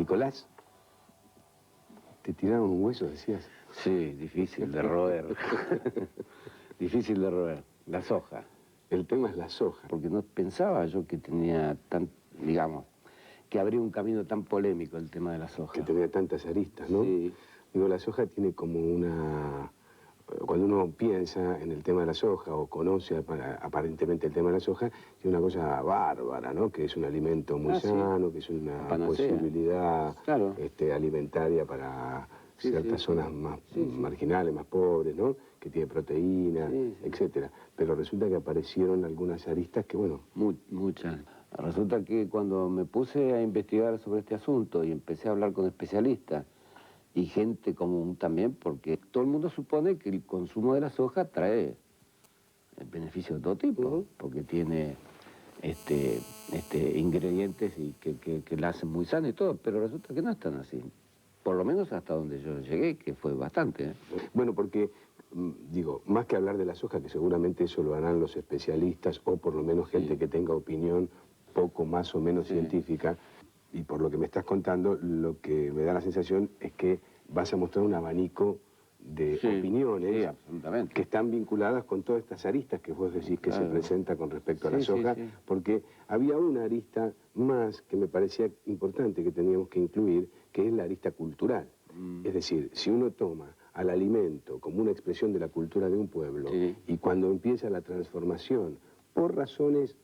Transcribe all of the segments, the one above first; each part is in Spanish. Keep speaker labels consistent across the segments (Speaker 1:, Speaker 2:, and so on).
Speaker 1: Nicolás, ¿te tiraron un hueso, decías?
Speaker 2: Sí, difícil de roer. Difícil de roer. La soja.
Speaker 1: El tema es la soja.
Speaker 2: Porque no pensaba yo que tenía tan, digamos, que habría un camino tan polémico el tema de la soja.
Speaker 1: Que tenía tantas aristas, ¿no?
Speaker 2: Sí.
Speaker 1: Digo, la soja tiene como una... Cuando uno piensa en el tema de la soja o conoce aparentemente el tema de la soja, tiene una cosa bárbara, ¿no? Que es un alimento muy sano, sí, que es una posibilidad alimentaria para ciertas zonas más marginales, más pobres, ¿no? Que tiene proteína, etcétera. Pero resulta que aparecieron algunas aristas que, bueno...
Speaker 2: Muchas. Resulta que cuando me puse a investigar sobre este asunto y empecé a hablar con especialistas, y gente común también, porque todo el mundo supone que el consumo de la soja trae beneficios de todo tipo, porque tiene ingredientes y que la hacen muy sana y todo, pero resulta que no es tan así. Por lo menos hasta donde yo llegué, que fue bastante, ¿eh?
Speaker 1: Bueno, porque, digo, más que hablar de la soja, que seguramente eso lo harán los especialistas, o por lo menos gente que tenga opinión poco más o menos científica, y por lo que me estás contando, lo que me da la sensación es que vas a mostrar un abanico de opiniones que están vinculadas con todas estas aristas que vos decís que se presenta con respecto a la soja, porque había una arista más que me parecía importante que teníamos que incluir, que es la arista cultural. Es decir, si uno toma al alimento como una expresión de la cultura de un pueblo, y cuando empieza la transformación, por razones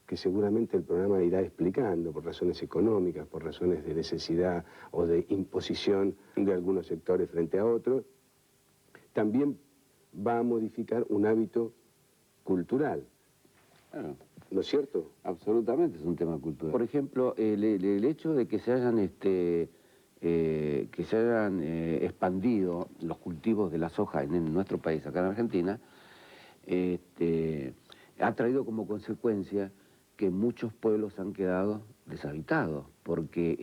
Speaker 1: que seguramente el programa irá explicando, por razones económicas, por razones de necesidad o de imposición de algunos sectores frente a otros, también va a modificar un hábito cultural.
Speaker 2: Claro.
Speaker 1: ¿No es cierto?
Speaker 2: Absolutamente, es un tema cultural. Por ejemplo, el hecho de que se hayan, expandido los cultivos de la soja en nuestro país, acá en Argentina, ha traído como consecuencia que muchos pueblos han quedado deshabitados, porque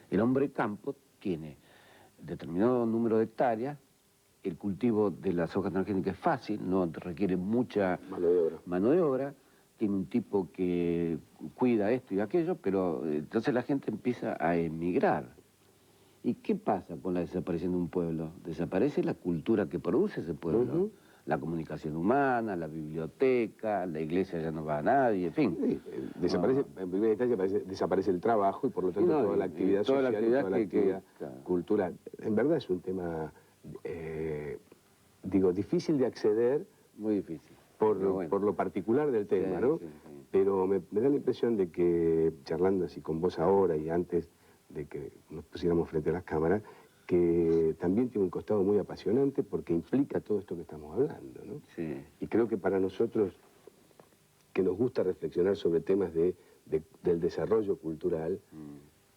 Speaker 2: el hombre campo tiene determinado número de hectáreas, el cultivo de la soja transgénica es fácil, no requiere mucha mano de obra, tiene un tipo que cuida esto y aquello, pero entonces la gente empieza a emigrar. ¿Y qué pasa con la desaparición de un pueblo? Desaparece la cultura que produce ese pueblo. La comunicación humana, la biblioteca, la iglesia ya no va a nadie, en fin.
Speaker 1: Sí, desaparece, en primera instancia desaparece el trabajo y por lo tanto toda la actividad social y toda la actividad cultural. En verdad es un tema, digo, difícil de acceder.
Speaker 2: Muy difícil.
Speaker 1: Por lo particular del tema, ¿no? Pero me da la impresión de que, charlando así con vos ahora y antes de que nos pusiéramos frente a las cámaras, que también tiene un costado muy apasionante porque implica todo esto que estamos hablando, ¿no?
Speaker 2: Sí.
Speaker 1: Y creo que para nosotros, que nos gusta reflexionar sobre temas del desarrollo cultural,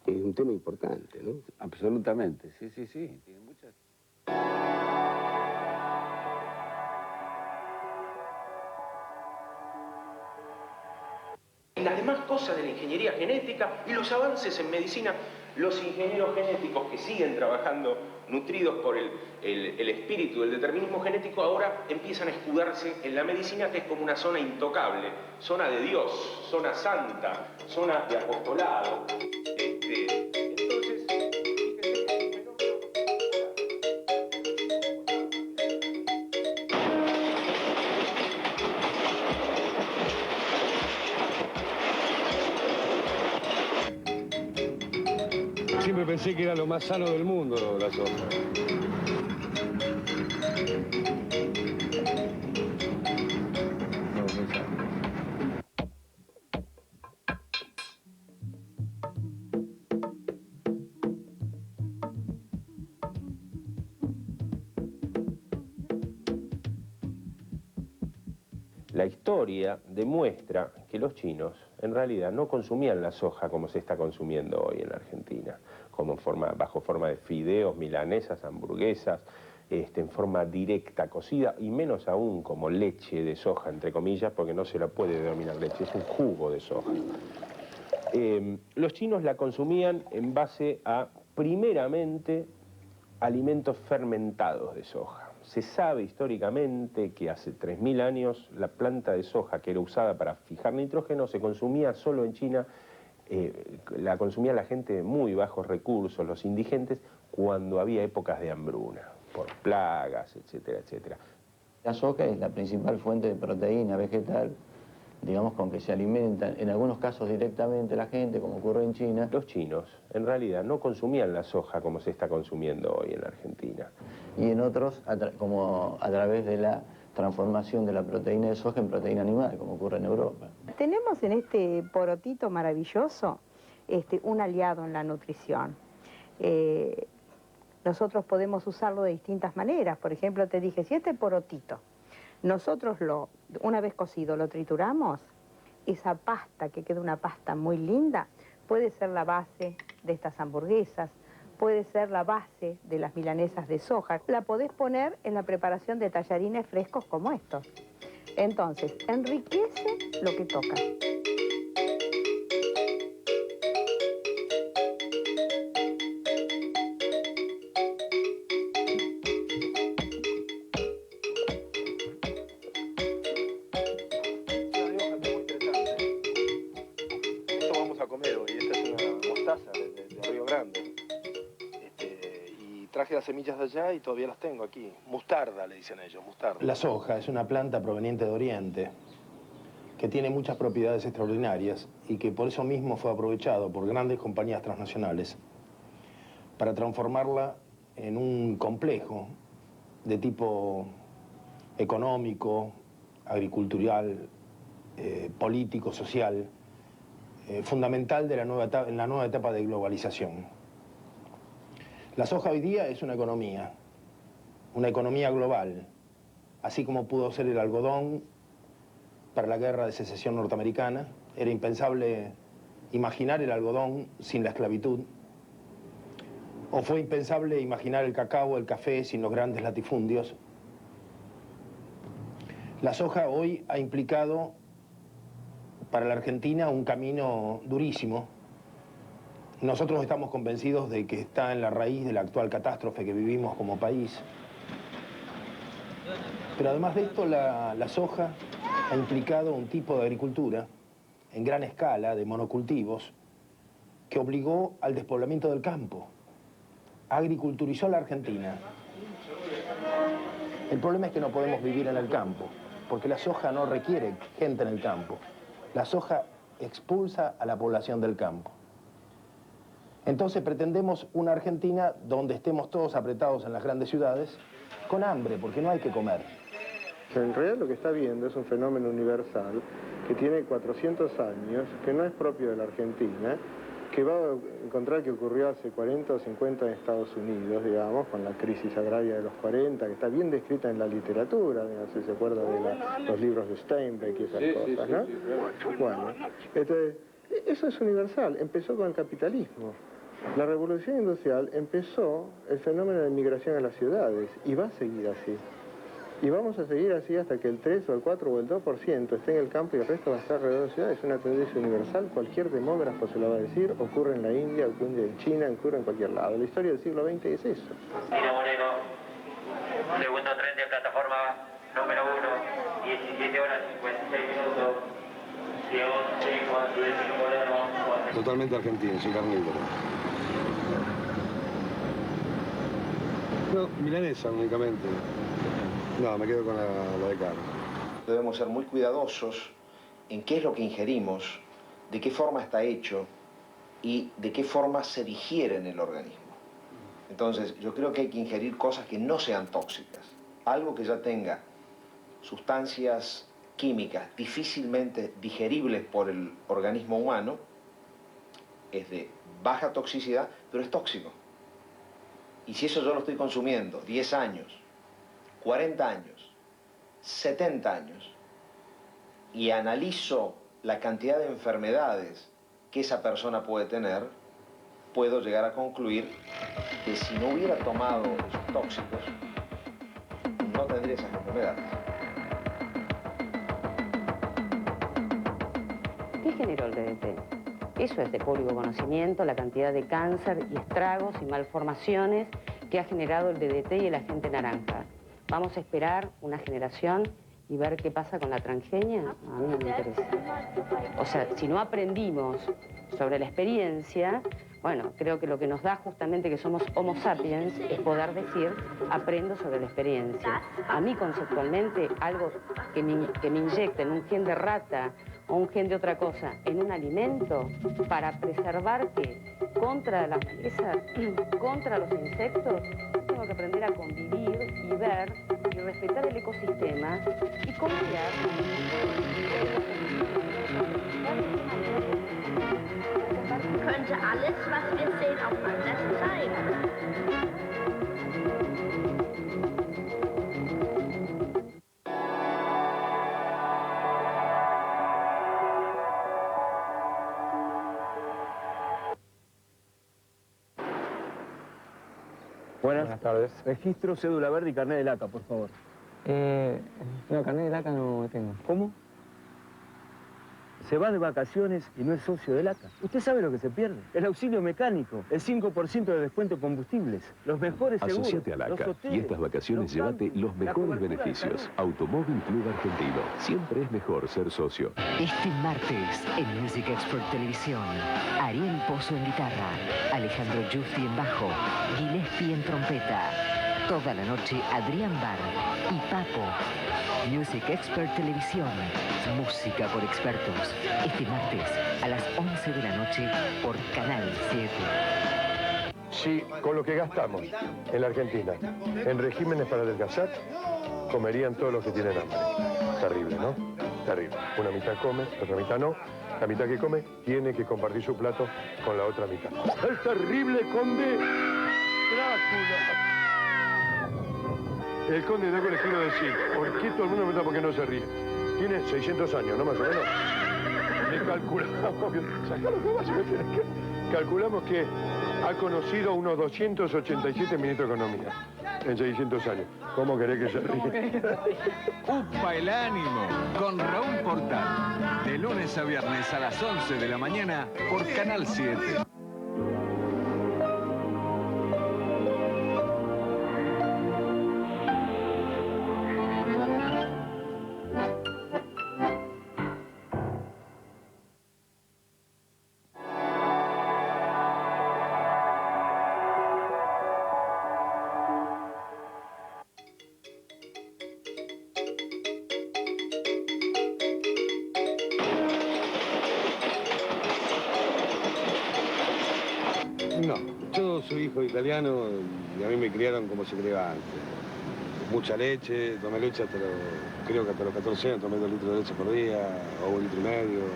Speaker 1: es un tema importante, ¿no?
Speaker 2: Absolutamente, sí. Tiene muchas...
Speaker 3: Las demás cosas de la ingeniería genética y los avances en medicina, los ingenieros genéticos que siguen trabajando nutridos por el espíritu del determinismo genético ahora empiezan a escudarse en la medicina, que es como una zona intocable, zona de Dios, zona santa, zona de apostolado. Entonces,
Speaker 4: Siempre pensé que era lo más sano del mundo, la soja.
Speaker 5: La historia demuestra que los chinos en realidad no consumían la soja como se está consumiendo hoy en la Argentina, bajo forma de fideos, milanesas, hamburguesas, en forma directa, cocida, y menos aún como leche de soja, entre comillas, porque no se la puede denominar leche, es un jugo de soja. Los chinos la consumían en base a, primeramente, alimentos fermentados de soja. Se sabe históricamente que hace 3000 años la planta de soja que era usada para fijar nitrógeno se consumía solo en China, la consumía la gente de muy bajos recursos, los indigentes, cuando había épocas de hambruna, por plagas, etcétera, etcétera.
Speaker 6: La soja es la principal fuente de proteína vegetal, digamos, con que se alimentan, en algunos casos directamente la gente, como ocurre en China.
Speaker 5: Los chinos, en realidad, no consumían la soja como se está consumiendo hoy en la Argentina.
Speaker 6: Y en otros, como a través de la transformación de la proteína de soja en proteína animal, como ocurre en Europa.
Speaker 7: Tenemos en este porotito maravilloso un aliado en la nutrición. Nosotros podemos usarlo de distintas maneras. Por ejemplo, te dije, si este porotito nosotros una vez cocido lo trituramos, esa pasta, que queda una pasta muy linda, puede ser la base de estas hamburguesas, puede ser la base de las milanesas de soja. La podés poner en la preparación de tallarines frescos como estos. Entonces, enriquece lo que toca.
Speaker 8: Traje las semillas de allá y todavía las tengo aquí. Mustarda, le dicen ellos, mustarda.
Speaker 9: La soja es una planta proveniente de Oriente que tiene muchas propiedades extraordinarias y que por eso mismo fue aprovechado por grandes compañías transnacionales para transformarla en un complejo de tipo económico, agricultural, político, social, fundamental de en la nueva etapa de globalización. La soja hoy día es una economía global, así como pudo ser el algodón para la guerra de secesión norteamericana. Era impensable imaginar el algodón sin la esclavitud, o fue impensable imaginar el cacao, el café sin los grandes latifundios. La soja hoy ha implicado para la Argentina un camino durísimo. Nosotros estamos convencidos de que está en la raíz de la actual catástrofe que vivimos como país. Pero además de esto, la soja ha implicado un tipo de agricultura en gran escala, de monocultivos, que obligó al despoblamiento del campo. Agriculturizó la Argentina. El problema es que no podemos vivir en el campo, porque la soja no requiere gente en el campo. La soja expulsa a la población del campo. Entonces pretendemos una Argentina donde estemos todos apretados en las grandes ciudades con hambre, porque no hay que comer.
Speaker 10: En realidad lo que está viendo es un fenómeno universal que tiene 400 años, que no es propio de la Argentina, que va a encontrar que ocurrió hace 40 o 50 en Estados Unidos, digamos, con la crisis agraria de los 40, que está bien descrita en la literatura, digamos, si se acuerda de los libros de Steinbeck y esas cosas, ¿no? Bueno, entonces, eso es universal, empezó con el capitalismo. La revolución industrial empezó el fenómeno de migración a las ciudades y va a seguir así. Y vamos a seguir así hasta que el 3 o el 4 o el 2% esté en el campo y el resto va a estar alrededor de la ciudad. Es una tendencia universal, cualquier demógrafo se lo va a decir, ocurre en la India, ocurre en China, ocurre en cualquier lado. La historia del siglo XX es eso.
Speaker 11: Tino Moreno, segundo tren de plataforma número 1, 17 horas 56 minutos, 11, cuando el Tino Moreno...
Speaker 4: Totalmente argentino, sin carnívoro. No, milanesa únicamente. No, me quedo con la de carne.
Speaker 12: Debemos ser muy cuidadosos en qué es lo que ingerimos, de qué forma está hecho y de qué forma se digiere en el organismo. Entonces, yo creo que hay que ingerir cosas que no sean tóxicas. Algo que ya tenga sustancias químicas difícilmente digeribles por el organismo humano es de baja toxicidad, pero es tóxico. Y si eso yo lo estoy consumiendo 10 años, 40 años, 70 años, y analizo la cantidad de enfermedades que esa persona puede tener, puedo llegar a concluir que si no hubiera tomado esos tóxicos, tendría esas enfermedades.
Speaker 13: ¿Qué generó el DDT? Eso es de público conocimiento, la cantidad de cáncer y estragos y malformaciones que ha generado el DDT y el agente naranja. Vamos a esperar una generación y ver qué pasa con la transgenia. A mí no me interesa. O sea, si no aprendimos sobre la experiencia, bueno, creo que lo que nos da justamente que somos Homo sapiens es poder decir, aprendo sobre la experiencia. A mí conceptualmente algo que me inyecten un gen de rata o un gen de otra cosa en un alimento para preservar que contra la maleza, contra los insectos, tengo que aprender a convivir y ver y respetar el ecosistema y confiar.
Speaker 14: Könnte alles, was wir sehen, auch anders sein.
Speaker 15: Buenas tardes. Registro, cédula verde y carnet de LACA, por favor.
Speaker 6: No, carnet de LACA no tengo.
Speaker 15: ¿Cómo? Se va de vacaciones y no es socio de LACA. ¿Usted sabe lo que se pierde? El auxilio mecánico, el 5% de descuento en combustibles, los mejores seguros,
Speaker 16: Asociate a LACA y estas vacaciones llévate los mejores beneficios. Automóvil Club Argentino. Siempre es mejor ser socio.
Speaker 17: Este martes en Music Expert Televisión, Ariel Pozo en guitarra, Alejandro Giusti en bajo, Gillespie en trompeta. Toda la noche Adrián Bar y Papo. Music Expert Televisión. Música por expertos. Este martes a las 11 de la noche por Canal 7.
Speaker 4: Sí, con lo que gastamos en la Argentina, en regímenes para adelgazar, comerían todos los que tienen hambre. Terrible, ¿no? Terrible. Una mitad come, la otra mitad no. La mitad que come tiene que compartir su plato con la otra mitad. ¡El terrible conde Drácula! El conde Drácula, les quiero decir, ¿por qué todo el mundo me pregunta por qué no se ríe? Tiene 600 años, ¿no? Más o menos. Le calculamos, sacalo que vas a meter acá. Calculamos que ha conocido unos 287 ministros de Economía en 600 años. ¿Cómo querés que se ríe?
Speaker 18: Upa el ánimo con Raúl Portal. De lunes a viernes a las 11 de la mañana por Canal 7.
Speaker 4: No, yo soy hijo de italiano y a mí me criaron como se criaba antes. Mucha leche, tomé leche creo que hasta los 14 años tomé 2 litros de leche por día, o 1,5 litros.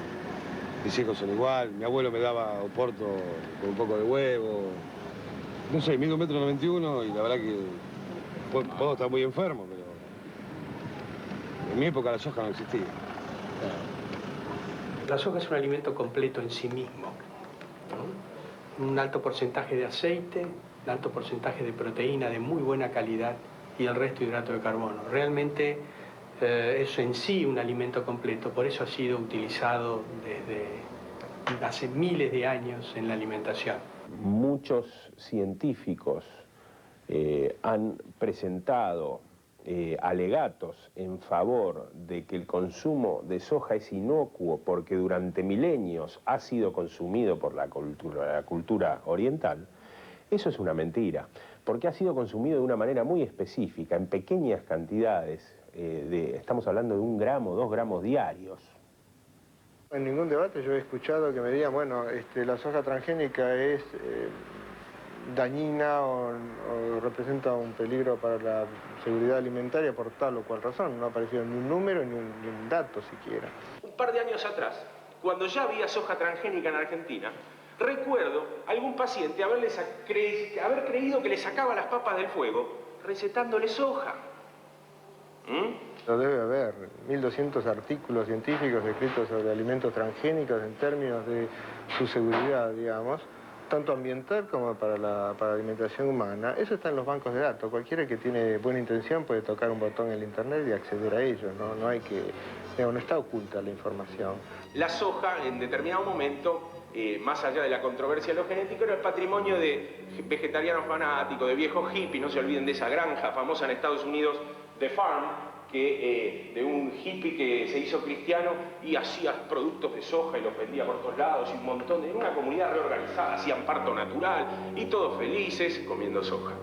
Speaker 4: Mis hijos son igual, mi abuelo me daba oporto con un poco de huevo. No sé, mido 1,91 m y la verdad que puedo estar muy enfermo, pero en mi época la soja no existía.
Speaker 19: La soja es un alimento completo en sí mismo, ¿no? Un alto porcentaje de aceite, un alto porcentaje de proteína de muy buena calidad y el resto hidrato de carbono. Realmente es en sí un alimento completo, por eso ha sido utilizado desde hace miles de años en la alimentación.
Speaker 5: Muchos científicos han presentado alegatos en favor de que el consumo de soja es inocuo porque durante milenios ha sido consumido por la cultura oriental. Eso es una mentira, porque ha sido consumido de una manera muy específica, en pequeñas cantidades, estamos hablando de 1 gramo, 2 gramos diarios.
Speaker 10: En ningún debate yo he escuchado que me digan, bueno, la soja transgénica es dañina o representa un peligro para la seguridad alimentaria por tal o cual razón. No ha aparecido ni un número ni un dato siquiera.
Speaker 3: Un par de años atrás, cuando ya había soja transgénica en Argentina, recuerdo algún paciente haber creído que le sacaba las papas del fuego recetándole soja.
Speaker 10: Lo debe haber, 1.200 artículos científicos escritos sobre alimentos transgénicos en términos de su seguridad, digamos, tanto ambiental como para la alimentación humana. Eso está en los bancos de datos. Cualquiera que tiene buena intención puede tocar un botón en el internet y acceder a ellos. No hay que, no está oculta la información.
Speaker 3: La soja, en determinado momento, más allá de la controversia de lo genético, era el patrimonio de vegetarianos fanáticos, de viejos hippies. No se olviden de esa granja famosa en Estados Unidos, The Farm, de un hippie que se hizo cristiano y hacía productos de soja y los vendía por todos lados, y un montón de... una comunidad reorganizada, hacían parto natural y todos felices comiendo soja.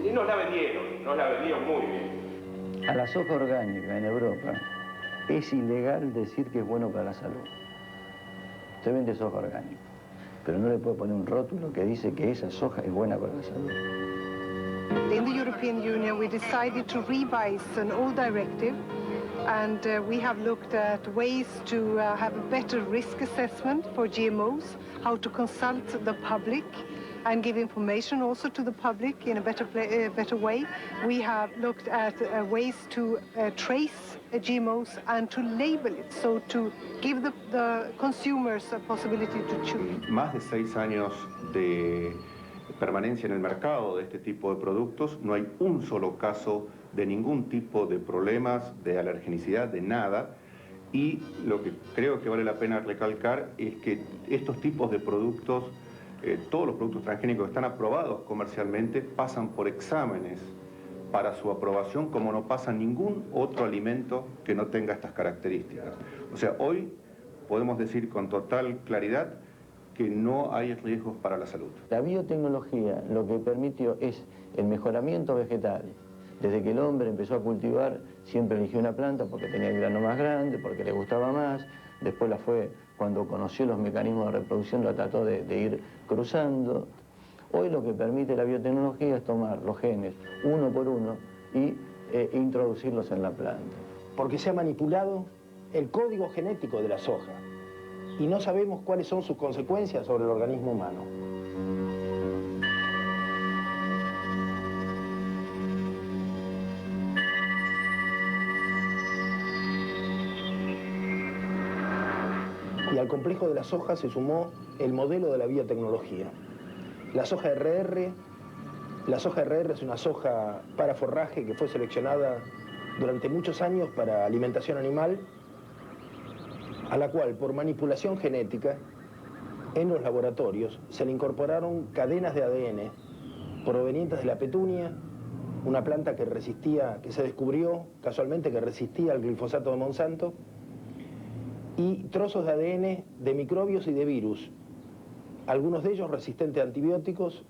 Speaker 3: Y nos la vendieron muy bien.
Speaker 6: A la soja orgánica en Europa es ilegal decir que es bueno para la salud. Usted vende soja orgánica, pero no le puede poner un rótulo que dice que esa soja es buena para la salud.
Speaker 20: In the European Union, we decided to revise an old directive, and we have looked at ways to have a better risk assessment for GMOs, how to consult the public and give information also to the public in a better way. We have looked at ways to trace GMOs and to label it, so to give the consumers a possibility to choose.
Speaker 21: Más de 6 años de permanencia en el mercado de este tipo de productos, no hay un solo caso de ningún tipo de problemas, de alergenicidad, de nada. Y lo que creo que vale la pena recalcar es que estos tipos de productos, todos los productos transgénicos que están aprobados comercialmente, pasan por exámenes para su aprobación, como no pasa ningún otro alimento que no tenga estas características. O sea, hoy podemos decir con total claridad que no hay riesgos para la salud.
Speaker 6: La biotecnología lo que permitió es el mejoramiento vegetal. Desde que el hombre empezó a cultivar, siempre eligió una planta porque tenía el grano más grande, porque le gustaba más. Después cuando conoció los mecanismos de reproducción, la trató de ir cruzando. Hoy lo que permite la biotecnología es tomar los genes uno por uno y introducirlos en la planta.
Speaker 9: Porque se ha manipulado el código genético de la soja y no sabemos cuáles son sus consecuencias sobre el organismo humano. Y al complejo de la soja se sumó el modelo de la biotecnología. La soja RR es una soja para forraje que fue seleccionada durante muchos años para alimentación animal, a la cual por manipulación genética en los laboratorios se le incorporaron cadenas de ADN provenientes de la petunia, una planta que se descubrió casualmente que resistía al glifosato de Monsanto, y trozos de ADN de microbios y de virus, algunos de ellos resistentes a antibióticos,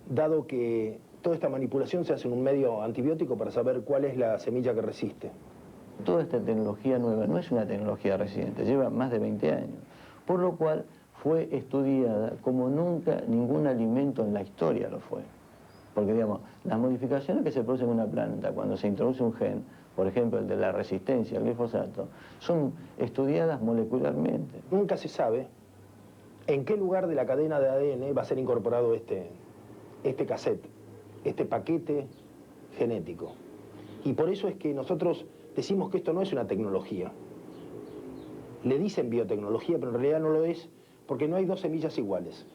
Speaker 9: dado que toda esta manipulación se hace en un medio antibiótico para saber cuál es la semilla que resiste.
Speaker 6: Toda esta tecnología nueva no es una tecnología reciente, lleva más de 20 años, por lo cual fue estudiada como nunca ningún alimento en la historia lo fue. Porque, digamos, las modificaciones que se producen en una planta cuando se introduce un gen, por ejemplo el de la resistencia al glifosato, son estudiadas molecularmente.
Speaker 9: Nunca se sabe en qué lugar de la cadena de ADN va a ser incorporado este cassette, este paquete genético. Y por eso es que nosotros decimos que esto no es una tecnología. Le dicen biotecnología, pero en realidad no lo es, porque no hay dos semillas iguales.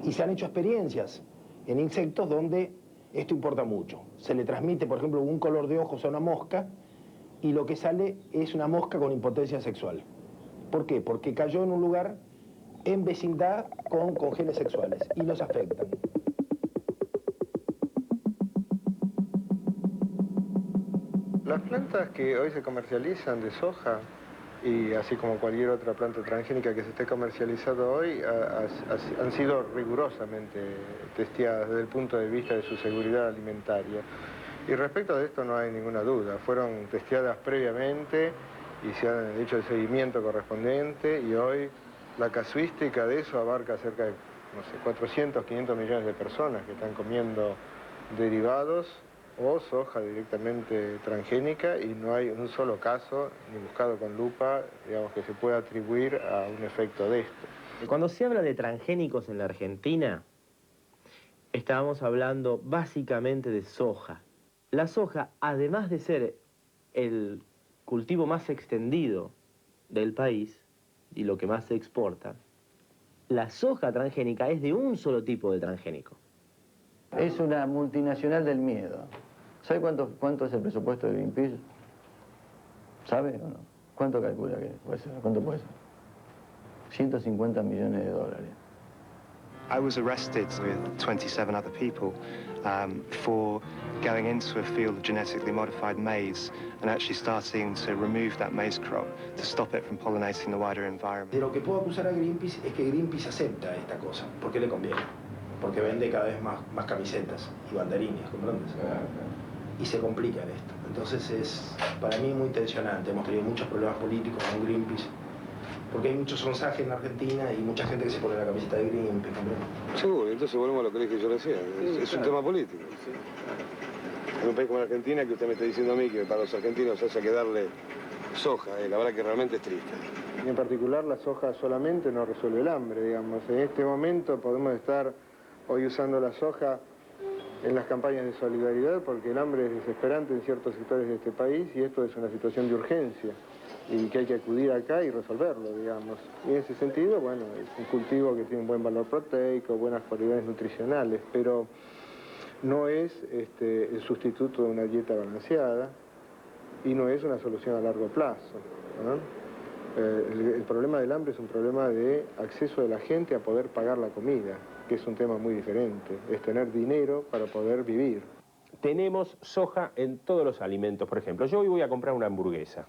Speaker 9: Y se han hecho experiencias en insectos donde esto importa mucho. Se le transmite, por ejemplo, un color de ojos a una mosca y lo que sale es una mosca con impotencia sexual. ¿Por qué? Porque cayó en un lugar en vecindad con genes sexuales y los afectan.
Speaker 10: Las plantas que hoy se comercializan de soja, y así como cualquier otra planta transgénica que se esté comercializando hoy, han sido rigurosamente testeadas desde el punto de vista de su seguridad alimentaria. Y respecto de esto no hay ninguna duda, fueron testeadas previamente y se han hecho el seguimiento correspondiente, y hoy la casuística de eso abarca cerca de, no sé, 400, 500 millones de personas que están comiendo derivados o soja directamente transgénica, y no hay un solo caso, ni buscado con lupa, digamos, que se pueda atribuir a un efecto de esto.
Speaker 22: Cuando se habla de transgénicos en la Argentina, estábamos hablando básicamente de soja. La soja, además de ser el cultivo más extendido del país y lo que más se exporta, La soja transgénica es de un solo tipo de transgénico.
Speaker 6: Es una multinacional del miedo. ¿Sabe cuánto es el presupuesto de Greenpeace? ¿Sabe o no? ¿Cuánto calcula que puede ser? ¿Cuánto puede ser? 150 millones de dólares.
Speaker 1: I was arrested with 27 other people for going into a field of genetically modified maize and actually starting to remove that maize crop to stop it from pollinating the wider environment.
Speaker 9: De lo que puedo acusar a Greenpeace es que Greenpeace acepta esta cosa, porque le conviene. Porque vende cada vez más camisetas y banderines, ¿comprendes? Y se complica en esto. Entonces es para mí muy tensionante. Hemos tenido muchos problemas políticos con Greenpeace. Porque hay mucho sonsaje en Argentina y mucha gente que se pone la camiseta de Greenpeace, ¿comprendes?
Speaker 4: Seguro, entonces volvemos a lo que dije yo recién. Es un tema político. En un país como la Argentina, que usted me está diciendo a mí que para los argentinos haya que darle soja, la verdad que realmente es triste.
Speaker 10: Y en particular la soja solamente no resuelve el hambre, digamos. En este momento podemos estar hoy usando la soja en las campañas de solidaridad porque el hambre es desesperante en ciertos sectores de este país y esto es una situación de urgencia y que hay que acudir acá y resolverlo, digamos. Y en ese sentido, bueno, es un cultivo que tiene un buen valor proteico, buenas cualidades nutricionales, pero no es el sustituto de una dieta balanceada y no es una solución a largo plazo, ¿no? El problema del hambre es un problema de acceso de la gente a poder pagar la comida, que es un tema muy diferente, es tener dinero para poder vivir.
Speaker 5: Tenemos soja en todos los alimentos. Por ejemplo, yo hoy voy a comprar una hamburguesa.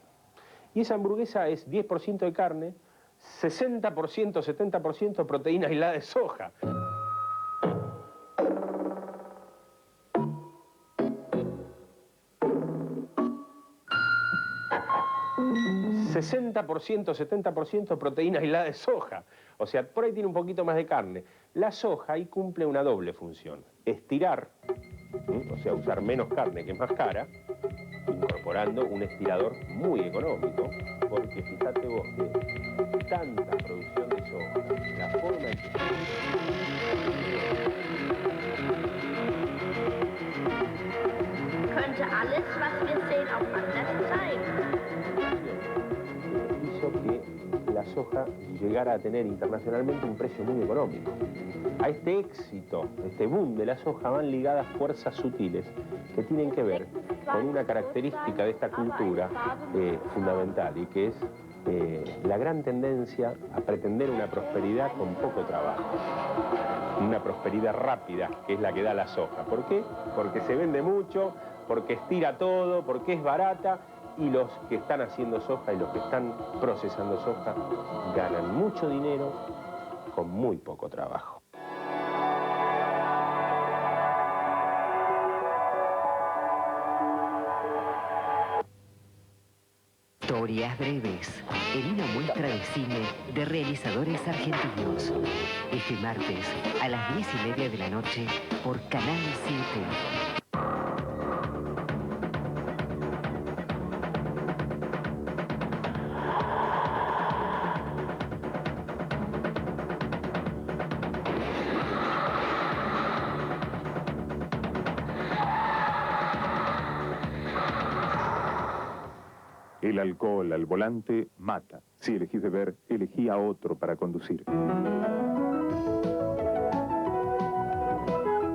Speaker 5: Y esa hamburguesa es 10% de carne, 60%, 70% proteína aislada de soja. ...60%, 70% proteína aislada de soja. O sea, por ahí tiene un poquito más de carne. La soja ahí cumple una doble función. Estirar, o sea, usar menos carne que es más cara, incorporando un estirador muy económico, porque fíjate vos que tanta producción de soja, la forma en que
Speaker 14: Könnte alles, was wir sehen, auch anders zeigen.
Speaker 5: hizo que la soja llegara a tener internacionalmente un precio muy económico. A este éxito, este boom de la soja, van ligadas fuerzas sutiles que tienen que ver con una característica de esta cultura fundamental y que es la gran tendencia a pretender una prosperidad con poco trabajo. Una prosperidad rápida, que es la que da la soja. ¿Por qué? Porque se vende mucho, porque estira todo, porque es barata, y los que están haciendo soja y los que están procesando soja ganan mucho dinero con muy poco trabajo.
Speaker 17: Historias breves, en una muestra de cine de realizadores argentinos. Este martes a las 10:30 de la noche por Canal 7.
Speaker 2: El alcohol al volante mata. Si elegís beber, elegí a otro para conducir.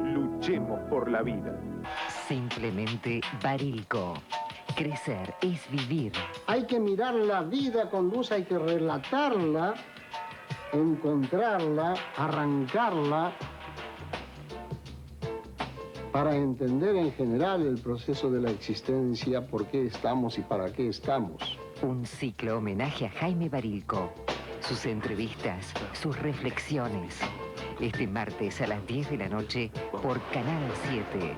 Speaker 2: Luchemos por la vida.
Speaker 17: Simplemente Barilco. Crecer es vivir.
Speaker 23: Hay que mirar la vida con luz, hay que relatarla, encontrarla, arrancarla, para entender en general el proceso de la existencia, por qué estamos y para qué estamos.
Speaker 17: Un ciclo homenaje a Jaime Barilco. Sus entrevistas, sus reflexiones. Este martes a las 10 de la noche por Canal 7.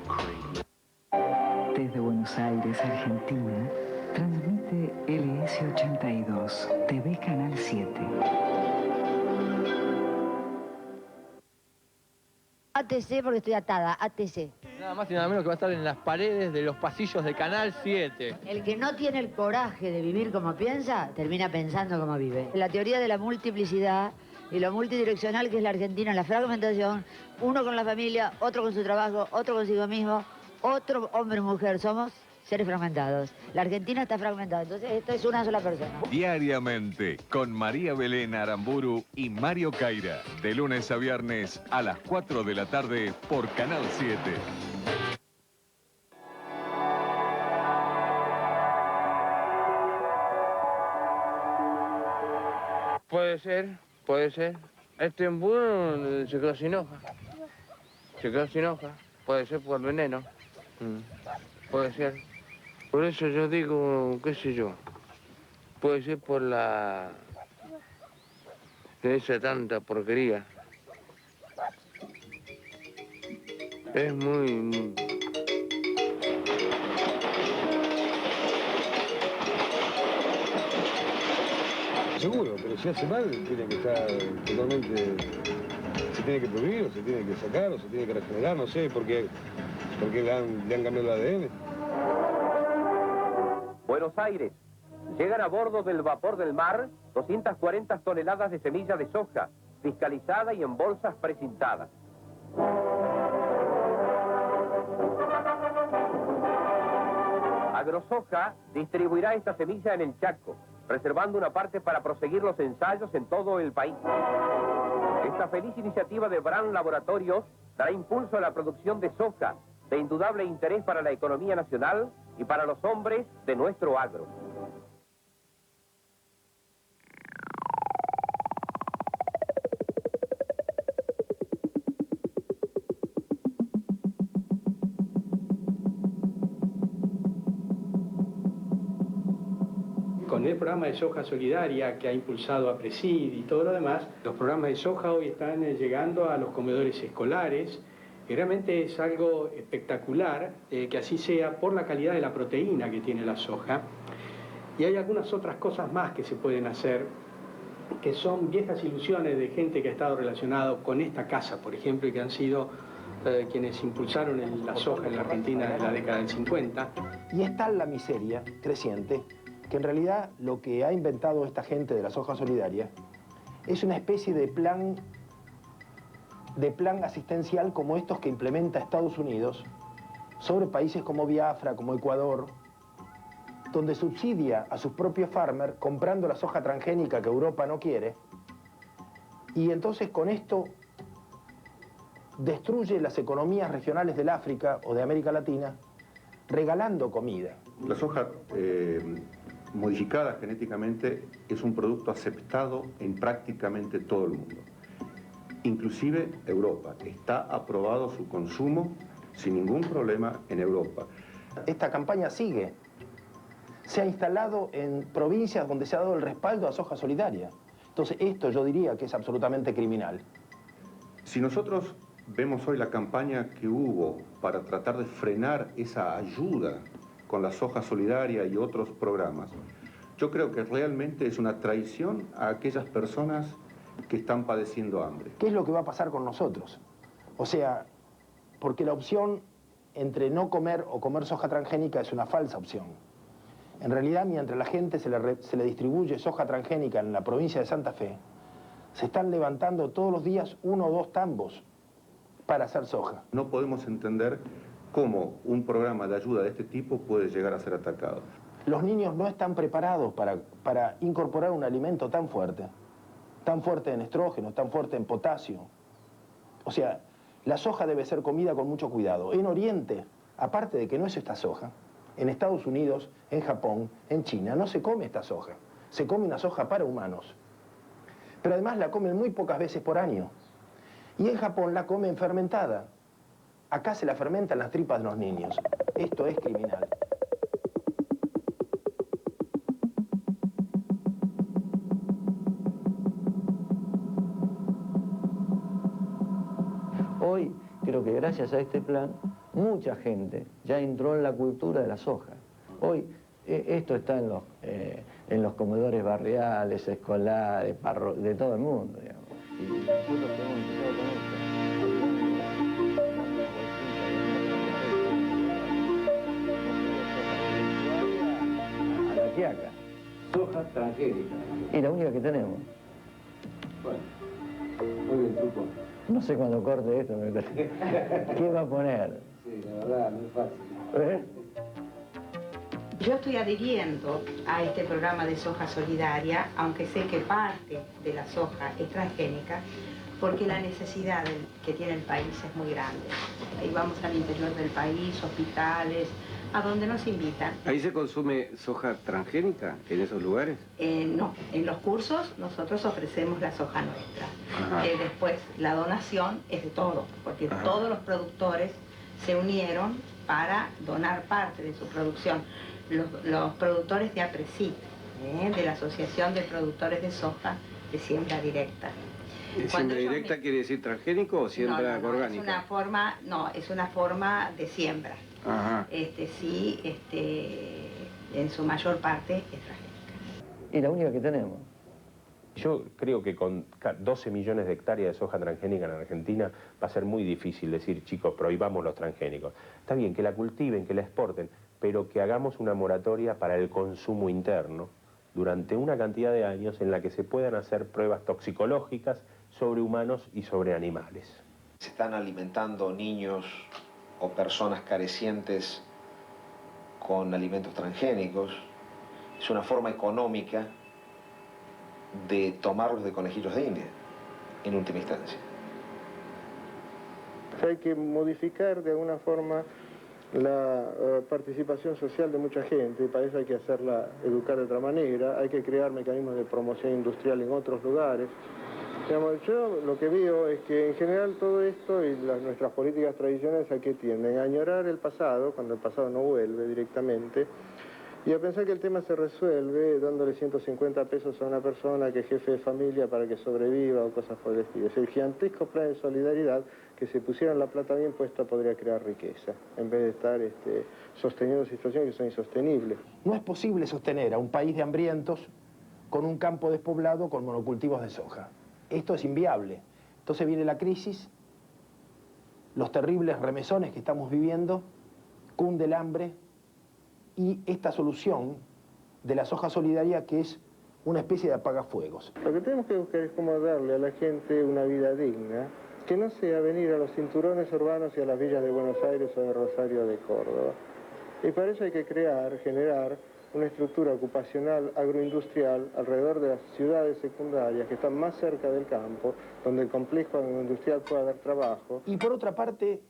Speaker 24: Desde Buenos Aires, Argentina, transmite LS82, TV Canal 7.
Speaker 25: ATC porque estoy atada, ATC.
Speaker 26: Nada más y nada menos que va a estar en las paredes de los pasillos de Canal 7.
Speaker 25: El que no tiene el coraje de vivir como piensa, termina pensando como vive. La teoría de la multiplicidad y lo multidireccional que es la Argentina, la fragmentación, uno con la familia, otro con su trabajo, otro consigo mismo, otro hombre y mujer somos, seres fragmentados. La Argentina está fragmentada, entonces esto es una sola persona.
Speaker 18: Diariamente, con María Belén Aramburu y Mario Caira, de lunes a viernes a las 4 de la tarde por Canal 7.
Speaker 7: Puede ser, puede ser. Este embudo se quedó sin hoja. Se quedó sin hoja. Puede ser por veneno. Puede ser. Por eso yo digo, qué sé yo. Puede ser por la... de esa tanta porquería. Es muy...
Speaker 4: Seguro, pero si hace mal, tiene que estar totalmente... Se tiene que prohibir, o se tiene que sacar, o se tiene que regenerar, no sé, porque le han cambiado el ADN.
Speaker 8: Buenos Aires. Llegan a bordo del vapor del mar 240 toneladas de semilla de soja, fiscalizada y en bolsas precintadas. Agrosoja distribuirá esta semilla en el Chaco, reservando una parte para proseguir los ensayos en todo el país. Esta feliz iniciativa de Brand Laboratorios dará impulso a la producción de soja, de indudable interés para la economía nacional y para los hombres de nuestro agro.
Speaker 19: Con el programa de soja solidaria que ha impulsado a Presid y todo lo demás, los programas de soja hoy están llegando a los comedores escolares. Y realmente es algo espectacular que así sea por la calidad de la proteína que tiene la soja. Y hay algunas otras cosas más que se pueden hacer, que son viejas ilusiones de gente que ha estado relacionado con esta casa, por ejemplo, y que han sido quienes impulsaron la soja en la Argentina desde la década del 50.
Speaker 9: Y es tal la miseria creciente que en realidad lo que ha inventado esta gente de la soja solidaria es una especie de plan asistencial como estos que implementa Estados Unidos sobre países como Biafra, como Ecuador, donde subsidia a sus propios farmers comprando la soja transgénica que Europa no quiere, y entonces con esto destruye las economías regionales del África o de América Latina, regalando comida.
Speaker 21: La soja modificada genéticamente es un producto aceptado en prácticamente todo el mundo. Inclusive Europa. Está aprobado su consumo sin ningún problema en Europa.
Speaker 9: Esta campaña sigue. Se ha instalado en provincias donde se ha dado el respaldo a soja solidaria. Entonces esto yo diría que es absolutamente criminal.
Speaker 21: Si nosotros vemos hoy la campaña que hubo para tratar de frenar esa ayuda con la soja solidaria y otros programas, yo creo que realmente es una traición a aquellas personas que están padeciendo hambre.
Speaker 9: ¿Qué es lo que va a pasar con nosotros? O sea, porque la opción entre no comer o comer soja transgénica es una falsa opción. En realidad, mientras la gente se le distribuye soja transgénica en la provincia de Santa Fe, se están levantando todos los días 1 o 2 tambos para hacer soja.
Speaker 21: No podemos entender cómo un programa de ayuda de este tipo puede llegar a ser atacado.
Speaker 9: Los niños no están preparados para incorporar un alimento tan fuerte en estrógeno, tan fuerte en potasio. O sea, la soja debe ser comida con mucho cuidado. En Oriente, aparte de que no es esta soja, en Estados Unidos, en Japón, en China, no se come esta soja. Se come una soja para humanos. Pero además la comen muy pocas veces por año. Y en Japón la comen fermentada. Acá se la fermentan las tripas de los niños. Esto es criminal.
Speaker 6: Hoy, creo que gracias a este plan, mucha gente ya entró en la cultura de la soja. Hoy, esto está en los comedores barriales, escolares, de todo el mundo, digamos. Y nosotros tenemos empezado con esto. A la quiaca.
Speaker 7: Soja transgénica.
Speaker 6: Y la única que tenemos.
Speaker 7: Bueno, muy bien, truco.
Speaker 6: No sé cuándo corte esto. ¿Qué va a poner?
Speaker 7: Sí, la verdad, no es fácil.
Speaker 3: Yo estoy adhiriendo a este programa de soja solidaria, aunque sé que parte de la soja es transgénica, porque la necesidad que tiene el país es muy grande. Ahí vamos al interior del país, hospitales, a donde nos invitan.
Speaker 4: ¿Ahí se consume soja transgénica en esos lugares?
Speaker 3: No, en los cursos nosotros ofrecemos la soja nuestra.
Speaker 4: Ajá.
Speaker 3: Después la donación es de todo, porque
Speaker 4: Ajá.
Speaker 3: todos los productores se unieron para donar parte de su producción. Los productores de APRESID, de la Asociación de Productores de Soja de Siembra Directa.
Speaker 4: ¿Siembra directa quiere decir transgénico o siembra orgánica?
Speaker 3: Es una forma de siembra.
Speaker 4: Ajá.
Speaker 3: Sí, en su mayor parte es transgénica.
Speaker 6: Y la única que tenemos.
Speaker 5: Yo creo que con 12 millones de hectáreas de soja transgénica en Argentina va a ser muy difícil decir, chicos, prohibamos los transgénicos. Está bien que la cultiven, que la exporten, pero que hagamos una moratoria para el consumo interno durante una cantidad de años en la que se puedan hacer pruebas toxicológicas sobre humanos y sobre animales.
Speaker 11: Se están alimentando niños o personas carecientes con alimentos transgénicos. Es una forma económica de tomarlos de conejillos de India, en última instancia.
Speaker 10: Hay que modificar de alguna forma la participación social de mucha gente, y para eso hay que hacerla educar de otra manera, hay que crear mecanismos de promoción industrial en otros lugares. Digamos, yo lo que veo es que en general todo esto y nuestras políticas tradicionales a qué tienden, a añorar el pasado, cuando el pasado no vuelve directamente, y a pensar que el tema se resuelve dándole 150 pesos a una persona que es jefe de familia para que sobreviva o cosas por el estilo. Es el gigantesco plan de solidaridad que si pusieran la plata bien puesta podría crear riqueza, en vez de estar sosteniendo situaciones que son insostenibles.
Speaker 9: No es posible sostener a un país de hambrientos con un campo despoblado con monocultivos de soja. Esto es inviable. Entonces viene la crisis, los terribles remesones que estamos viviendo, cunde el hambre, y esta solución de la soja solidaria, que es una especie de apagafuegos.
Speaker 10: Lo que tenemos que buscar es cómo darle a la gente una vida digna, que no sea venir a los cinturones urbanos y a las villas de Buenos Aires o de Rosario o de Córdoba. Y para eso hay que generar una estructura ocupacional agroindustrial alrededor de las ciudades secundarias que están más cerca del campo, donde el complejo agroindustrial pueda dar trabajo.
Speaker 9: Y por otra parte,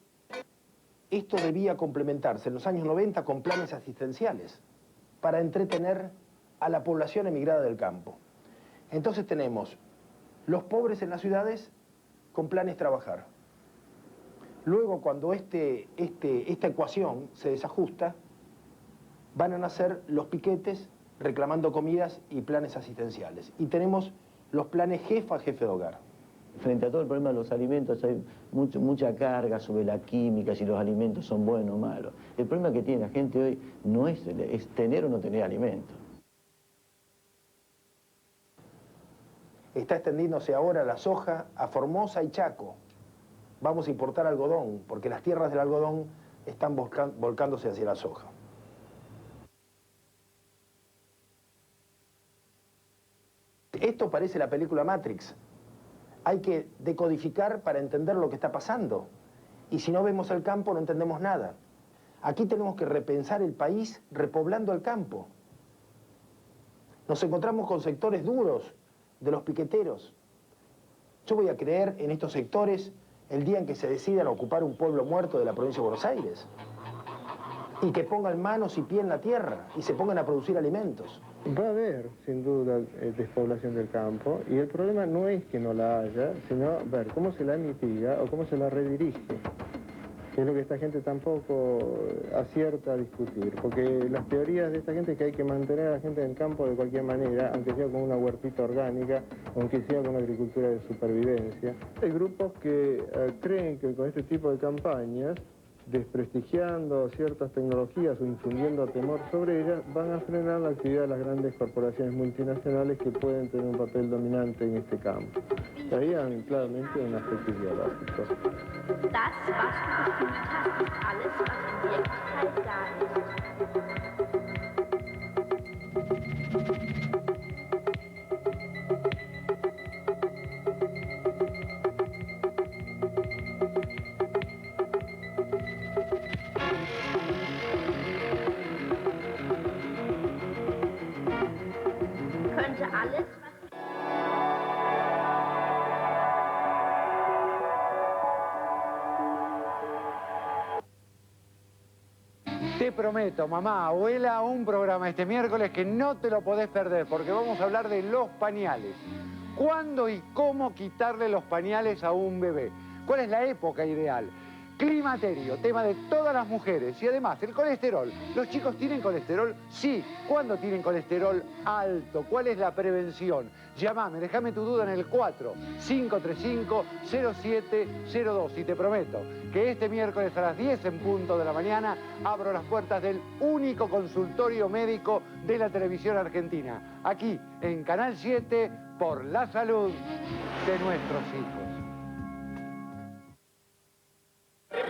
Speaker 9: esto debía complementarse en los años 90 con planes asistenciales para entretener a la población emigrada del campo. Entonces tenemos los pobres en las ciudades con planes trabajar. Luego, cuando esta ecuación se desajusta, van a nacer los piquetes reclamando comidas y planes asistenciales. Y tenemos los planes jefe de hogar.
Speaker 6: Frente a todo el problema de los alimentos hay mucha carga sobre la química, si los alimentos son buenos o malos. El problema que tiene la gente hoy no es tener o no tener alimentos.
Speaker 9: Está extendiéndose ahora la soja a Formosa y Chaco. Vamos a importar algodón, porque las tierras del algodón están volcándose hacia la soja. Esto parece la película Matrix. Hay que decodificar para entender lo que está pasando. Y si no vemos el campo, no entendemos nada. Aquí tenemos que repensar el país repoblando el campo. Nos encontramos con sectores duros de los piqueteros. Yo voy a creer en estos sectores el día en que se decidan ocupar un pueblo muerto de la provincia de Buenos Aires. Y que pongan manos y pie en la tierra y se pongan a producir alimentos.
Speaker 10: Va a haber, sin duda, despoblación del campo, y el problema no es que no la haya, sino ver cómo se la mitiga o cómo se la redirige, que es lo que esta gente tampoco acierta a discutir, porque las teorías de esta gente es que hay que mantener a la gente en el campo de cualquier manera, aunque sea con una huertita orgánica, aunque sea con una agricultura de supervivencia. Hay grupos que creen que con este tipo de campañas, desprestigiando ciertas tecnologías o infundiendo temor sobre ellas, van a frenar la actividad de las grandes corporaciones multinacionales que pueden tener un papel dominante en este campo. Traían claramente un aspecto ideológico.
Speaker 14: Das, was du gefühlt hast, ist alles, was in Wirklichkeit da ist.
Speaker 12: Te prometo, mamá, abuela, un programa este miércoles que no te lo podés perder, porque vamos a hablar de los pañales. ¿Cuándo y cómo quitarle los pañales a un bebé? ¿Cuál es la época ideal? Climaterio, tema de todas las mujeres. Y además, el colesterol. ¿Los chicos tienen colesterol? Sí. ¿Cuándo tienen colesterol alto? ¿Cuál es la prevención? Llámame, déjame tu duda en el 4-535-0702. Y te prometo que este miércoles a las 10 en punto de la mañana abro las puertas del único consultorio médico de la televisión argentina. Aquí, en Canal 7, por la salud de nuestros hijos.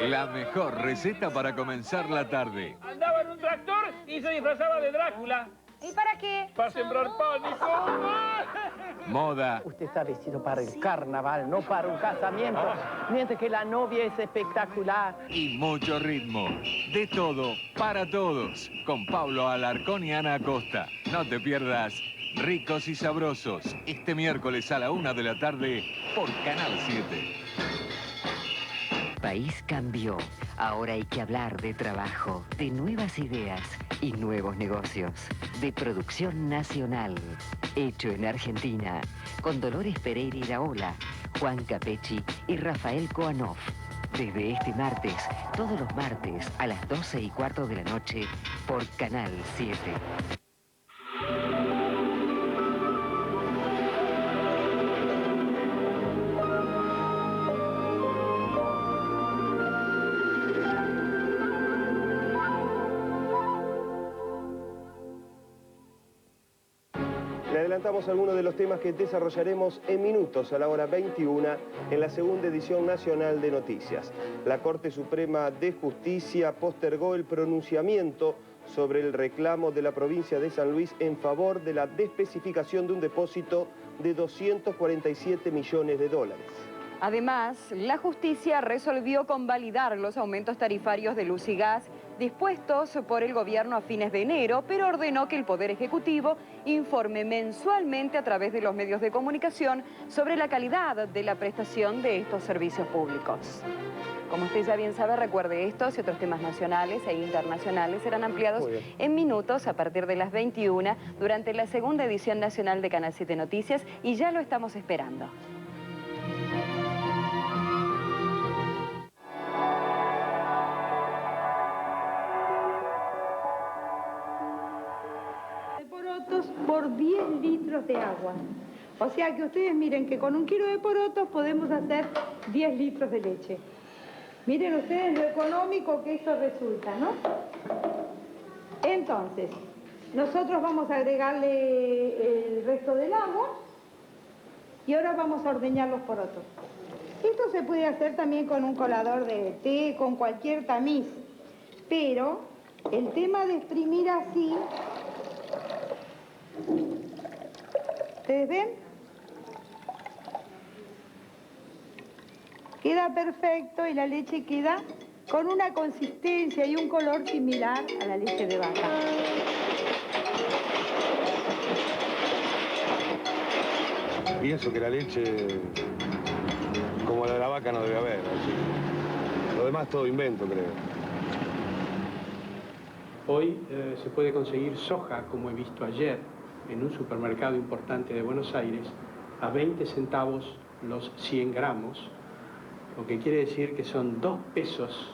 Speaker 18: La mejor receta para comenzar la tarde.
Speaker 13: Andaba en un tractor y se disfrazaba de Drácula.
Speaker 15: ¿Y para qué?
Speaker 13: Para sembrar pánico.
Speaker 18: Moda.
Speaker 16: Usted está vestido para el carnaval, no para un casamiento. Mientras que la novia es espectacular.
Speaker 18: Y mucho ritmo. De todo, para todos. Con Pablo Alarcón y Ana Acosta. No te pierdas Ricos y Sabrosos. Este miércoles a la 1 de la tarde por Canal 7.
Speaker 17: País cambió. Ahora hay que hablar de trabajo, de nuevas ideas y nuevos negocios. De producción nacional. Hecho en Argentina. Con Dolores Pereira Iraola, Juan Capecci y Rafael Koanov. Desde este martes, todos los martes a las 12:15 de la noche por Canal 7.
Speaker 20: Le adelantamos algunos de los temas que desarrollaremos en minutos a la hora 21 en la segunda edición nacional de noticias. La Corte Suprema de Justicia postergó el pronunciamiento sobre el reclamo de la provincia de San Luis en favor de la despecificación de un depósito de 247 millones de dólares.
Speaker 22: Además, la justicia resolvió convalidar los aumentos tarifarios de luz y gas dispuestos por el gobierno a fines de enero, pero ordenó que el Poder Ejecutivo informe mensualmente a través de los medios de comunicación sobre la calidad de la prestación de estos servicios públicos. Como usted ya bien sabe, recuerde, estos y otros temas nacionales e internacionales serán ampliados en minutos a partir de las 21 durante la segunda edición nacional de Canal 7 Noticias y ya lo estamos esperando.
Speaker 3: Por 10 litros de agua. O sea que ustedes miren que con 1 kilo de porotos podemos hacer 10 litros de leche. Miren ustedes lo económico que esto resulta, ¿no? Entonces, nosotros vamos a agregarle el resto del agua y ahora vamos a ordeñar los porotos. Esto se puede hacer también con un colador de té, con cualquier tamiz, pero el tema de exprimir así, ¿ustedes ven? Queda perfecto y la leche queda con una consistencia y un color similar a la leche de vaca.
Speaker 4: Pienso que la leche, como la de la vaca, no debe haber. Así. Lo demás todo invento, creo.
Speaker 19: Hoy se puede conseguir soja, como he visto ayer, en un supermercado importante de Buenos Aires, a 20 centavos los 100 gramos, lo que quiere decir que son 2 pesos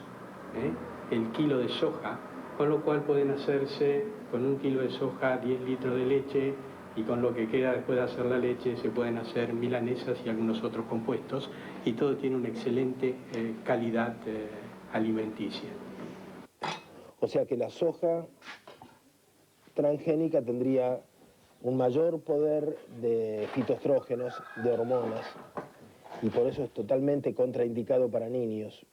Speaker 19: el kilo de soja, con lo cual pueden hacerse con 1 kilo de soja 10 litros de leche y con lo que queda después de hacer la leche se pueden hacer milanesas y algunos otros compuestos y todo tiene una excelente calidad alimenticia.
Speaker 9: O sea que la soja transgénica tendría un mayor poder de fitoestrógenos, de hormonas, y por eso es totalmente contraindicado para niños.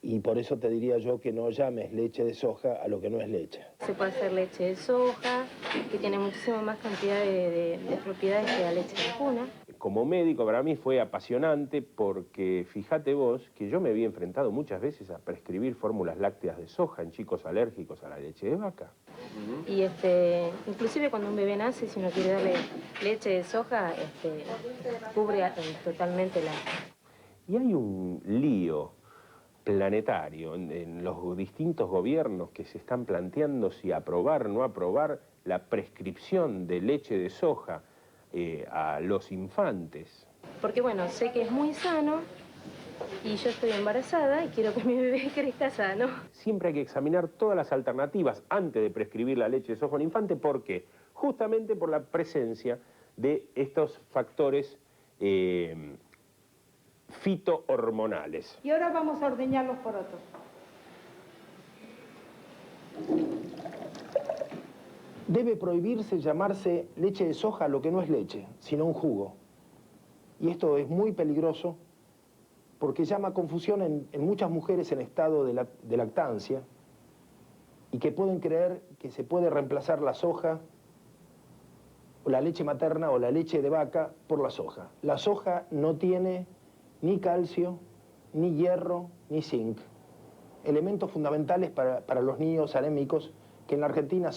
Speaker 9: Y por eso te diría yo que no llames leche de soja a lo que no es leche.
Speaker 27: Se puede hacer leche de soja, que tiene muchísima más cantidad de propiedades que la leche de cuna.
Speaker 5: Como médico para mí fue apasionante porque fíjate vos que yo me había enfrentado muchas veces a prescribir fórmulas lácteas de soja en chicos alérgicos a la leche de vaca.
Speaker 27: Y inclusive cuando un bebé nace, si uno quiere darle leche de soja, cubre totalmente la...
Speaker 5: Y hay un lío planetario, en los distintos gobiernos que se están planteando si aprobar o no aprobar la prescripción de leche de soja a los infantes.
Speaker 27: Porque bueno, sé que es muy sano y yo estoy embarazada y quiero que mi bebé crezca sano.
Speaker 5: Siempre hay que examinar todas las alternativas antes de prescribir la leche de soja a un infante. ¿Por qué? Justamente por la presencia de estos factores fitohormonales.
Speaker 1: Y ahora vamos a ordeñar los porotos.
Speaker 9: Debe prohibirse llamarse leche de soja lo que no es leche, sino un jugo. Y esto es muy peligroso porque llama confusión en muchas mujeres en estado de lactancia y que pueden creer que se puede reemplazar la soja o la leche materna o la leche de vaca por la soja. La soja no tiene ni calcio, ni hierro, ni zinc. Elementos fundamentales para los niños anémicos que en la Argentina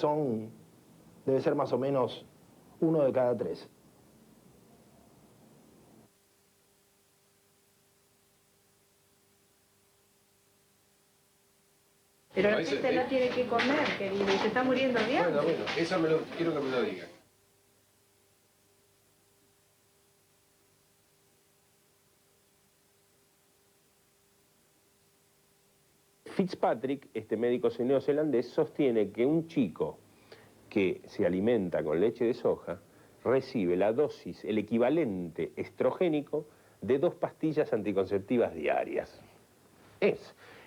Speaker 9: debe ser más o menos 1 de cada 3.
Speaker 3: Pero la gente no tiene que comer, querido, y se está muriendo de hambre.
Speaker 5: Bueno, eso quiero que me lo diga. Fitzpatrick, este médico neozelandés, sostiene que un chico que se alimenta con leche de soja recibe la dosis, el equivalente estrogénico de 2 pastillas anticonceptivas diarias.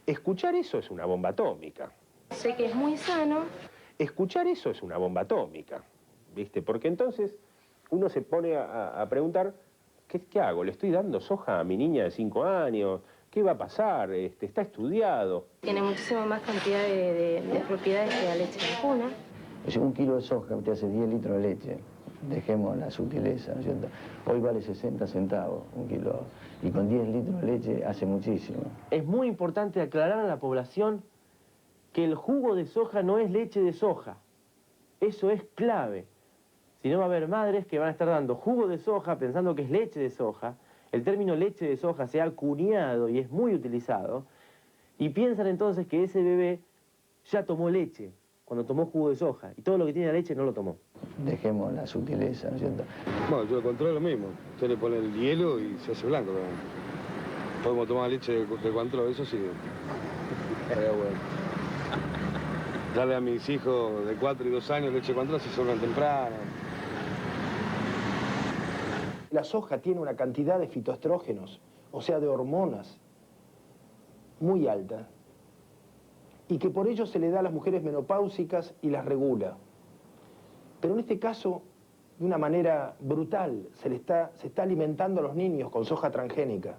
Speaker 5: Escuchar eso es una bomba atómica.
Speaker 27: Sé que es muy sano.
Speaker 5: Escuchar eso es una bomba atómica, ¿viste? Porque entonces uno se pone a preguntar, ¿qué hago? ¿Le estoy dando soja a mi niña de 5 años? ¿Qué va a pasar? ¿Está estudiado?
Speaker 27: Tiene muchísima más cantidad de propiedades que la leche vacuna.
Speaker 6: Es 1 kilo de soja, usted hace 10 litros de leche. Dejemos la sutileza, ¿no es cierto? Hoy vale 60 centavos 1 kilo. Y con 10 litros de leche hace muchísimo.
Speaker 2: Es muy importante aclarar a la población que el jugo de soja no es leche de soja. Eso es clave. Si no va a haber madres que van a estar dando jugo de soja pensando que es leche de soja. El término leche de soja se ha acuñado y es muy utilizado. Y piensan entonces que ese bebé ya tomó leche cuando tomó jugo de soja. Y todo lo que tiene la leche no lo tomó.
Speaker 6: Dejemos la sutileza, ¿no es cierto?
Speaker 4: Bueno, yo lo controlo lo mismo. Usted le pone el hielo y se hace blanco. Podemos tomar leche de control, eso sí. Pero bueno. Darle a mis hijos de 4 y 2 años leche de control si son temprano.
Speaker 9: La soja tiene una cantidad de fitoestrógenos, o sea, de hormonas, muy alta, y que por ello se le da a las mujeres menopáusicas y las regula. Pero en este caso, de una manera brutal, se está alimentando a los niños con soja transgénica,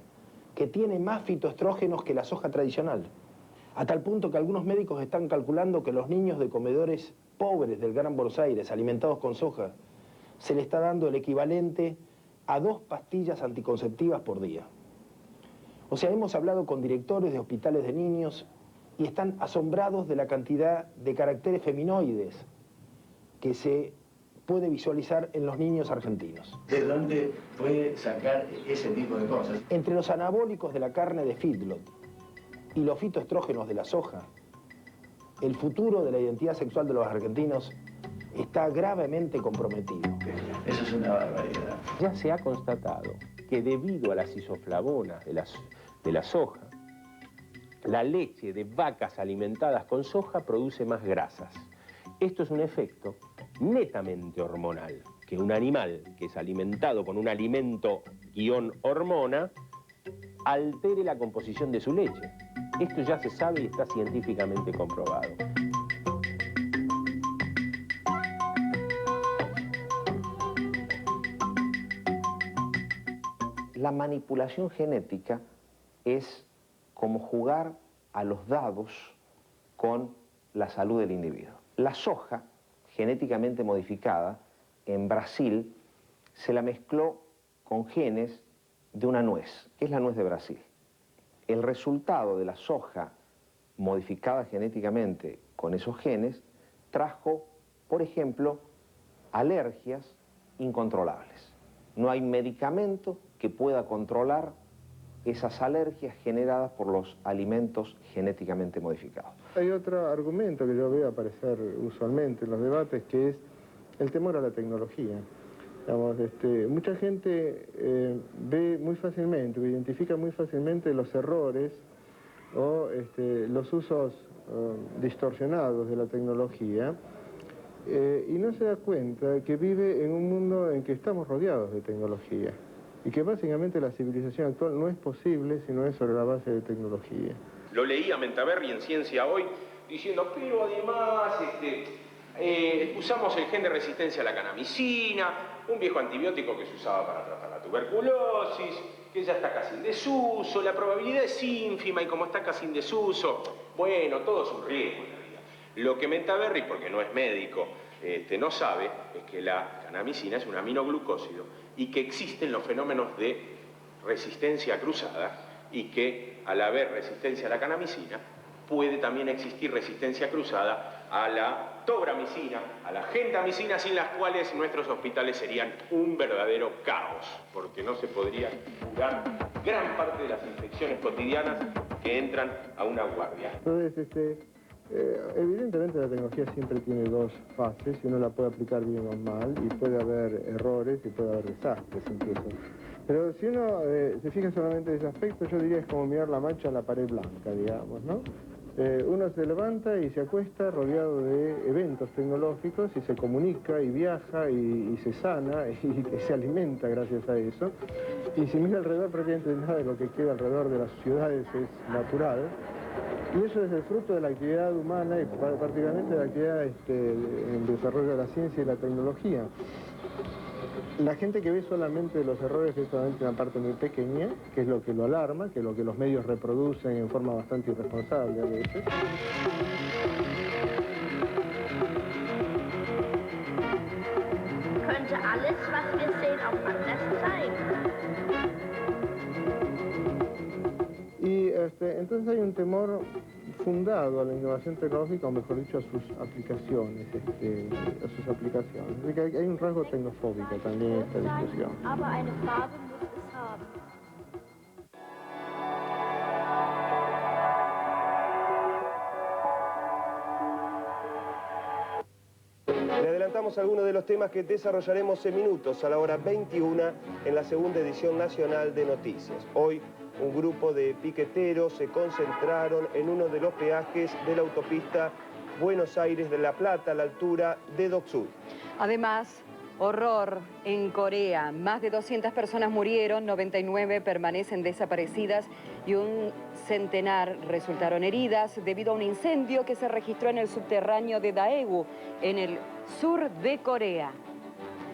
Speaker 9: que tiene más fitoestrógenos que la soja tradicional, a tal punto que algunos médicos están calculando que los niños de comedores pobres del Gran Buenos Aires, alimentados con soja, se le está dando el equivalente a 2 pastillas anticonceptivas por día. O sea, hemos hablado con directores de hospitales de niños y están asombrados de la cantidad de caracteres feminoides que se puede visualizar en los niños argentinos.
Speaker 6: ¿De dónde puede sacar ese tipo de cosas?
Speaker 9: Entre los anabólicos de la carne de feedlot y los fitoestrógenos de la soja, el futuro de la identidad sexual de los argentinos está gravemente comprometido.
Speaker 6: Eso es una barbaridad.
Speaker 5: Ya se ha constatado que debido a las isoflavonas de la soja, la leche de vacas alimentadas con soja produce más grasas. Esto es un efecto netamente hormonal, que un animal que es alimentado con un alimento hormona altere la composición de su leche. Esto ya se sabe y está científicamente comprobado. La manipulación genética es como jugar a los dados con la salud del individuo. La soja, genéticamente modificada, en Brasil se la mezcló con genes de una nuez, que es la nuez de Brasil. El resultado de la soja modificada genéticamente con esos genes trajo, por ejemplo, alergias incontrolables. No hay medicamento que pueda controlar
Speaker 11: esas alergias generadas por los alimentos genéticamente modificados.
Speaker 10: Hay otro argumento que yo veo aparecer usualmente en los debates, que es el temor a la tecnología. Digamos, mucha gente ve muy fácilmente, identifica muy fácilmente los errores o los usos distorsionados de la tecnología y no se da cuenta que vive en un mundo en que estamos rodeados de tecnología y que básicamente la civilización actual no es posible si no es sobre la base de tecnología.
Speaker 5: Lo leí a Mentaverri en Ciencia Hoy diciendo, pero además usamos el gen de resistencia a la canamicina, un viejo antibiótico que se usaba para tratar la tuberculosis, que ya está casi en desuso, la probabilidad es ínfima y como está casi en desuso, bueno, todo es un riesgo en realidad. Lo que Mentaverri, porque no es médico, no sabe es que la canamicina es un aminoglucósido y que existen los fenómenos de resistencia cruzada y que al haber resistencia a la canamicina puede también existir resistencia cruzada a la tobramicina, a la gentamicina, sin las cuales nuestros hospitales serían un verdadero caos, porque no se podría curar gran parte de las infecciones cotidianas que entran a una guardia.
Speaker 10: Entonces, evidentemente la tecnología siempre tiene dos fases y uno la puede aplicar bien o mal y puede haber errores y puede haber desastres incluso. Pero si uno se fija solamente en ese aspecto, yo diría es como mirar la mancha en la pared blanca, digamos, ¿no? Uno se levanta y se acuesta rodeado de eventos tecnológicos y se comunica y viaja y se sana y se alimenta gracias a eso. Y si mira alrededor, prácticamente nada de lo que queda alrededor de las ciudades es natural. Y eso es el fruto de la actividad humana y particularmente de la actividad en el desarrollo de la ciencia y la tecnología. La gente que ve solamente los errores ve solamente una parte muy pequeña, que es lo que lo alarma, que es lo que los medios reproducen en forma bastante irresponsable a veces.
Speaker 14: Könnte alles, was wir sehen, auch anders sein.
Speaker 10: Y entonces hay un temor fundado a la innovación tecnológica, o mejor dicho, a sus aplicaciones. Así que hay un rasgo tecnofóbico también en esta discusión.
Speaker 14: Aber eine Farbe muss es haben.
Speaker 20: Le adelantamos algunos de los temas que desarrollaremos en minutos a la hora 21 en la segunda edición nacional de Noticias. Hoy, un grupo de piqueteros se concentraron en uno de los peajes de la autopista Buenos Aires de La Plata, a la altura de Dock Sud.
Speaker 22: Además, horror en Corea. Más de 200 personas murieron, 99 permanecen desaparecidas y un centenar resultaron heridas debido a un incendio que se registró en el subterráneo de Daegu, en el sur de Corea.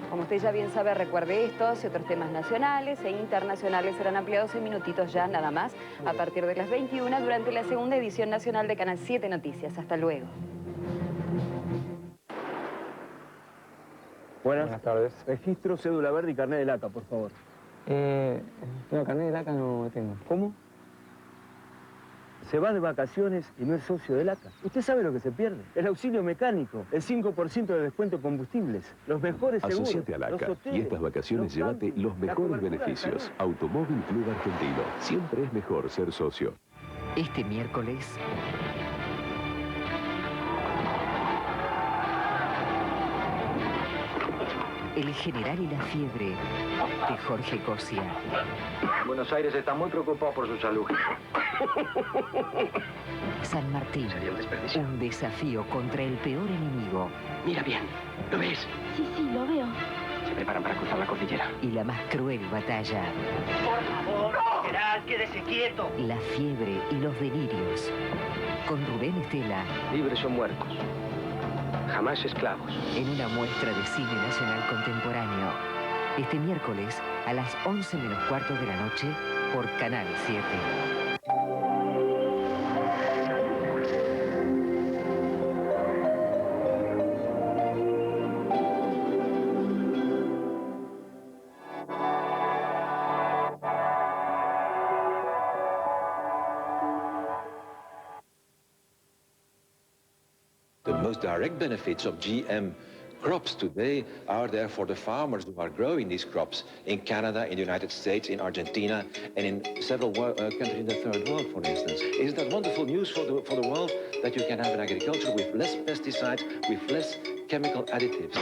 Speaker 22: Como usted ya bien sabe, recuerde estos y otros temas nacionales e internacionales serán ampliados en minutitos ya nada más a partir de las 21 durante la segunda edición nacional de Canal 7 Noticias. Hasta luego.
Speaker 2: Buenas tardes. Registro, cédula verde y carnet de LACA, por favor.
Speaker 8: No, carnet de LACA no tengo.
Speaker 2: ¿Cómo? Se va de vacaciones y no es socio de LACA. ¿Usted sabe lo que se pierde? El auxilio mecánico, el 5% de descuento en combustibles, los mejores seguros,
Speaker 15: Asociate a LACA y estas vacaciones llévate los mejores beneficios. Automóvil Club Argentino. Siempre es mejor ser socio.
Speaker 17: Este miércoles... El general y la fiebre de Jorge Cosia.
Speaker 21: Buenos Aires está muy preocupado por su salud.
Speaker 17: San Martín, un desafío contra el peor enemigo.
Speaker 21: Mira bien, ¿lo ves?
Speaker 14: Sí, sí, lo veo.
Speaker 21: Se preparan para cruzar la cordillera.
Speaker 17: Y la más cruel batalla.
Speaker 21: Por favor, general, quédese quieto.
Speaker 17: La fiebre y los delirios. Con Rubén Estela.
Speaker 21: Libres o muertos. Jamás esclavos.
Speaker 17: En una muestra de cine nacional contemporáneo. Este miércoles a las 11 menos cuarto de la noche por Canal 7.
Speaker 23: The most direct benefits of GM
Speaker 7: Crops today are there for the farmers who are growing these crops in Canada, in the United States, in Argentina, and in several countries in the third world, for instance. Isn't that wonderful news for the world, that you can have an agriculture with less pesticides, with less chemical additives?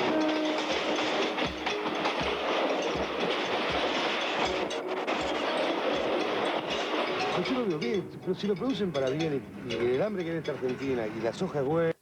Speaker 4: Yo lo veo bien, pero si lo producen para bien y el hambre que hay en esta Argentina y la soja es buena.